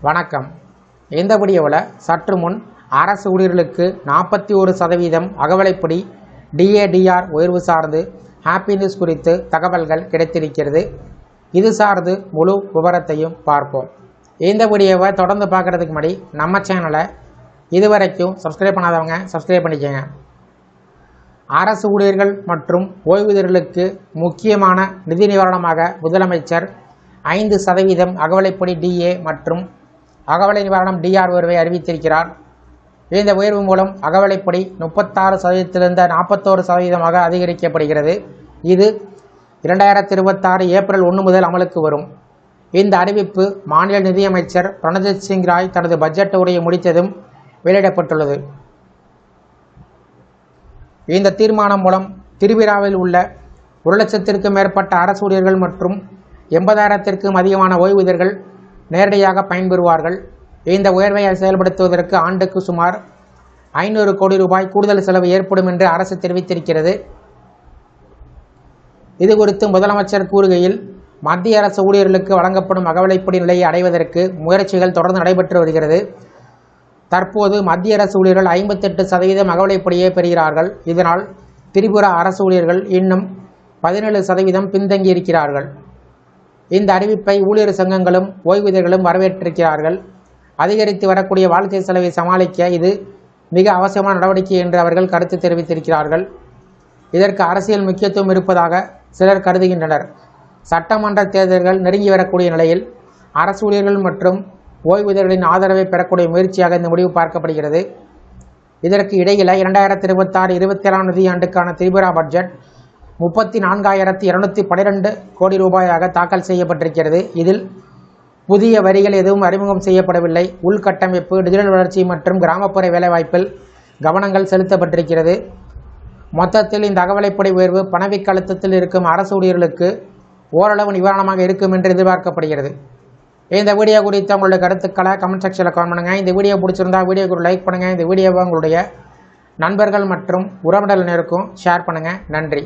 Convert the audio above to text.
வணக்கம். இந்த வீடியோவில் சற்று முன் அரசு ஊழியர்களுக்கு 41% அகவிலைப்படி DADR உயர்வு சார்ந்து ஹாப்பி நியூஸ் குறித்து தகவல்கள் கிடைத்திருக்கிறது. இது சார்ந்து முழு விவரத்தையும் பார்ப்போம். இந்த வீடியோவை தொடர்ந்து பார்க்குறதுக்கு முன்னாடி நம்ம சேனலை இதுவரைக்கும் சப்ஸ்கிரைப் பண்ணாதவங்க சப்ஸ்கிரைப் பண்ணிக்கோங்க. அரசு ஊழியர்கள் மற்றும் ஓய்வூதியர்களுக்கு முக்கியமான நிதி நிவாரணமாக முதலமைச்சர் 5% அகவிலைப்படி DA மற்றும் அகவிலை நிவாரணம் DR உயர்வை அறிவித்திருக்கிறார். இந்த உயர்வு மூலம் அகவிலைப்படி 36%லிருந்து 41%ஆக அதிகரிக்கப்படுகிறது. இது 2026 ஏப்ரல் 1 முதல் அமலுக்கு வரும். இந்த அறிவிப்பு மாநில நிதியமைச்சர் பிரணஜித் சிங் ராய் தனது பட்ஜெட் உரையை முடித்ததும் வெளியிடப்பட்டுள்ளது. இந்த தீர்மானம் மூலம் திரிபுராவில் உள்ள 1,00,000க்கும் மேற்பட்ட அரசு ஊழியர்கள் மற்றும் 80,000க்கும் அதிகமான ஓய்வூதியர்கள் நேரடியாக பயன்பெறுவார்கள். இந்த உயர்வை செயல்படுத்துவதற்கு ஆண்டுக்கு சுமார் 500 கோடி ரூபாய் கூடுதல் செலவு ஏற்படும் என்று அரசு தெரிவித்திருக்கிறது. இது குறித்து முதலமைச்சர் கூறுகையில், மத்திய அரசு ஊழியர்களுக்கு வழங்கப்படும் அகவிலைப்படி நிலையை அடைவதற்கு முயற்சிகள் தொடர்ந்து நடைபெற்று வருகிறது. தற்போது மத்திய அரசு ஊழியர்கள் 58% அகவிலைப்படியை பெறுகிறார்கள். இதனால் திரிபுரா அரசு ஊழியர்கள் இன்னும் 17% பின்தங்கியிருக்கிறார்கள். இந்த அறிவிப்பை ஊழியர் சங்கங்களும் ஓய்வூதியர்களும் வரவேற்றிருக்கிறார்கள். அதிகரித்து வரக்கூடிய வாழ்க்கை செலவை சமாளிக்க இது மிக அவசியமான நடவடிக்கை என்று அவர்கள் கருத்து தெரிவித்திருக்கிறார்கள். இதற்கு அரசியல் முக்கியத்துவம் இருப்பதாக சிலர் கருதுகின்றனர். சட்டமன்ற தேர்தல்கள் நெருங்கி வரக்கூடிய நிலையில் அரசு ஊழியர்கள் மற்றும் ஓய்வூதியர்களின் ஆதரவை பெறக்கூடிய முயற்சியாக இந்த முடிவு பார்க்கப்படுகிறது. இதற்கு இடையில 2026-27 நிதியாண்டுக்கான திரிபுரா பட்ஜெட் 34,212 கோடி ரூபாயாக தாக்கல் செய்யப்பட்டிருக்கிறது. இதில் புதிய வரிகள் எதுவும் அறிமுகம் செய்யப்படவில்லை. உள்கட்டமைப்பு, டிஜிட்டல் வளர்ச்சி மற்றும் கிராமப்புற வேலைவாய்ப்பில் கவனங்கள் செலுத்தப்பட்டிருக்கிறது. மொத்தத்தில் இந்த அகவிலைப்படி உயர்வு பணவீக்க அழுத்தத்தில் இருக்கும் அரசு ஊழியர்களுக்கு ஓரளவு நிவாரணமாக இருக்கும் என்று எதிர்பார்க்கப்படுகிறது. இந்த வீடியோ குறித்து உங்களுடைய கருத்துக்களை கமெண்ட் செக்ஷனில் கமெண்ட் பண்ணுங்கள். இந்த வீடியோ பிடிச்சிருந்தா வீடியோக்கு ஒரு லைக் பண்ணுங்கள். இந்த வீடியோவை உங்களுடைய நண்பர்கள் மற்றும் உறவினர்களுக்கும் ஷேர் பண்ணுங்கள். நன்றி.